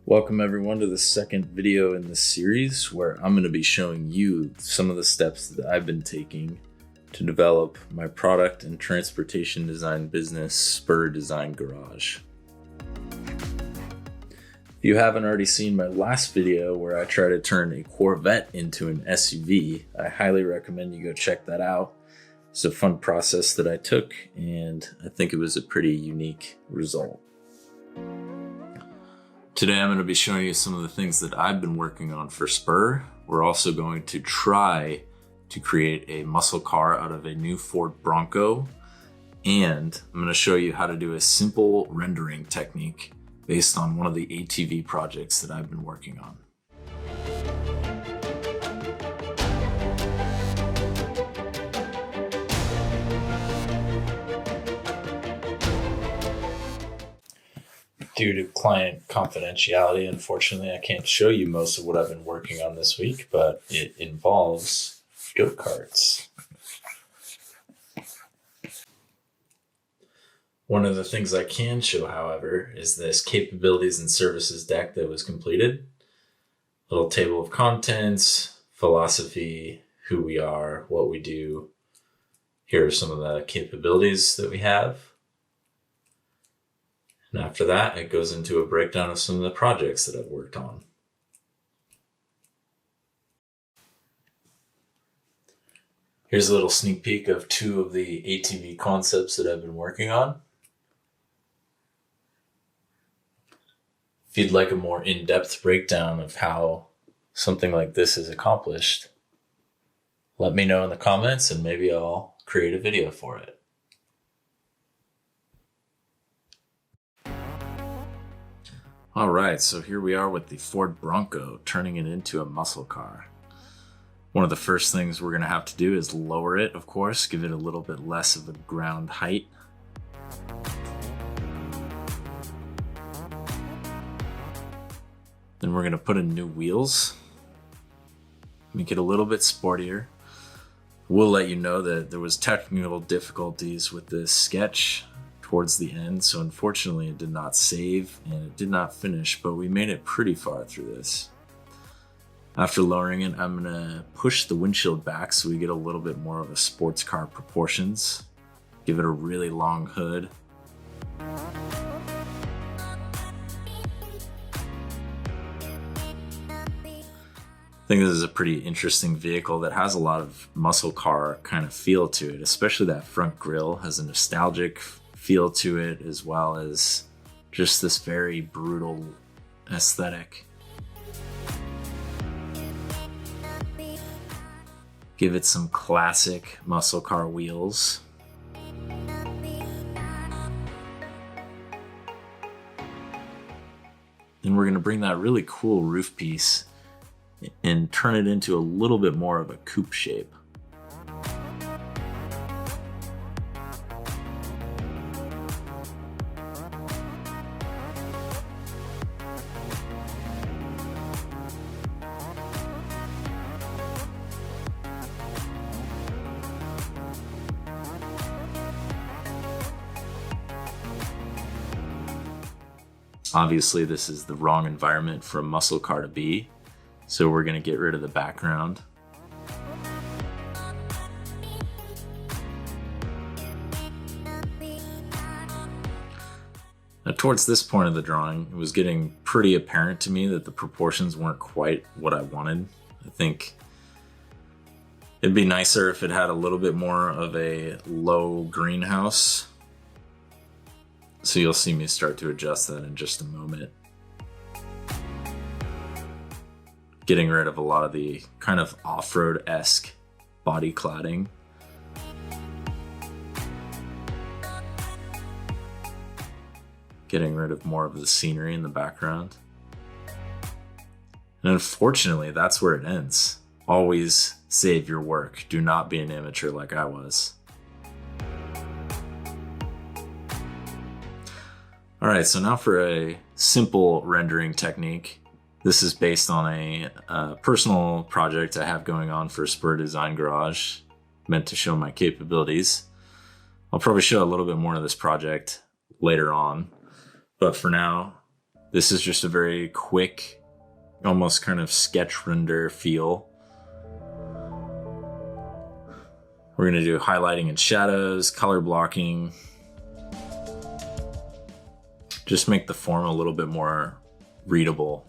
Welcome everyone to the second video in this series where I'm going to be showing you some of the steps that I've been taking to develop my product and transportation design business, SPUR Design Garage. If you haven't already seen my last video where I try to turn a Corvette into an SUV, I highly recommend you go check that out. It's a fun process that I took, and I think it was a pretty unique result. Today I'm going to be showing you some of the things that I've been working on for SPUR. We're also going to try to create a muscle car out of a new Ford Bronco, and I'm going to show you how to do a simple rendering technique based on one of the ATV projects that I've been working on. Due to client confidentiality, unfortunately, I can't show you most of what I've been working on this week, but it involves go-karts. One of the things I can show, however, is this capabilities and services deck that was completed. Little table of contents, philosophy, who we are, what we do. Here are some of the capabilities that we have. And after that, it goes into a breakdown of some of the projects that I've worked on. Here's a little sneak peek of two of the ATV concepts that I've been working on. If you'd like a more in-depth breakdown of how something like this is accomplished, let me know in the comments and maybe I'll create a video for it. All right, so here we are with the Ford Bronco, turning it into a muscle car. One of the first things we're gonna have to do is lower it, of course, give it a little bit less of a ground height. Then we're gonna put in new wheels, make it a little bit sportier. We'll let you know that there was technical difficulties with this sketch towards the end, so unfortunately it did not save and it did not finish, but we made it pretty far through this. After lowering it, I'm gonna push the windshield back so we get a little bit more of a sports car proportions. Give it a really long hood. I think this is a pretty interesting vehicle that has a lot of muscle car kind of feel to it, especially that front grille has a nostalgic feel to it, as well as just this very brutal aesthetic. Give it some classic muscle car wheels. And we're going to bring that really cool roof piece and turn it into a little bit more of a coupe shape. Obviously, this is the wrong environment for a muscle car to be, so we're going to get rid of the background. Now, towards this point of the drawing, it was getting pretty apparent to me that the proportions weren't quite what I wanted. I think it'd be nicer if it had a little bit more of a low greenhouse. So you'll see me start to adjust that in just a moment. Getting rid of a lot of the kind of off-road-esque body cladding. Getting rid of more of the scenery in the background. And unfortunately, that's where it ends. Always save your work. Do not be an amateur like I was. All right, so now for a simple rendering technique. This is based on a personal project I have going on for SPUR Design Garage, meant to show my capabilities. I'll probably show a little bit more of this project later on, but for now, This is just a very quick, almost kind of sketch render feel. We're going to do highlighting and shadows, color blocking. Just make the form a little bit more readable.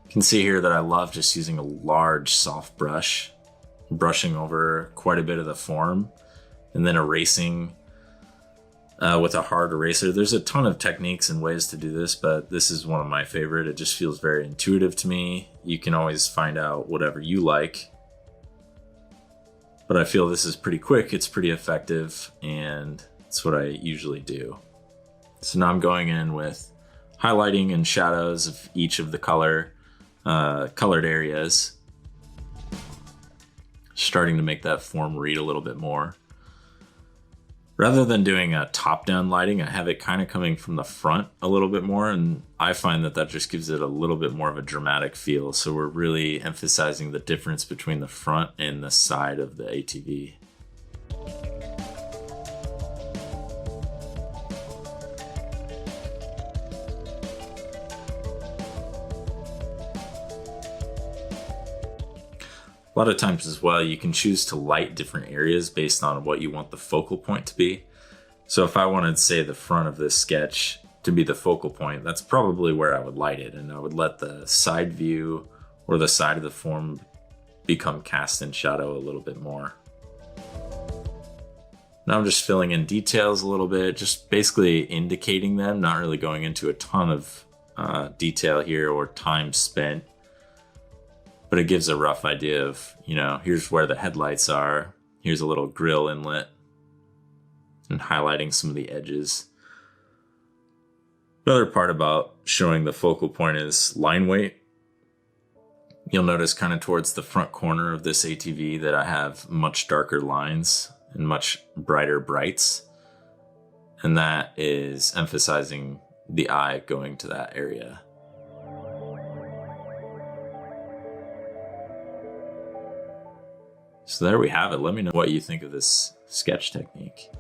You can see here that I love just using a large soft brush, brushing over quite a bit of the form, and then erasing with a hard eraser. There's a ton of techniques and ways to do this, but this is one of my favorite. It just feels very intuitive to me. You can always find out whatever you like, but I feel this is pretty quick, it's pretty effective, and it's what I usually do. So now I'm going in with highlighting and shadows of each of the colored areas, starting to make that form read a little bit more. Rather than doing a top-down lighting, I have it kind of coming from the front a little bit more, and I find that just gives it a little bit more of a dramatic feel. So we're really emphasizing the difference between the front and the side of the ATV. A lot of times as well, you can choose to light different areas based on what you want the focal point to be. So if I wanted, say, the front of this sketch to be the focal point, that's probably where I would light it, and I would let the side view or the side of the form become cast in shadow a little bit more. Now I'm just filling in details a little bit, just basically indicating them, not really going into a ton of detail here or time spent. But it gives a rough idea of, here's where the headlights are. Here's a little grill inlet, and highlighting some of the edges. Another part about showing the focal point is line weight. You'll notice kind of towards the front corner of this ATV that I have much darker lines and much brighter brights. And that is emphasizing the eye going to that area. So there we have it. Let me know what you think of this sketch technique.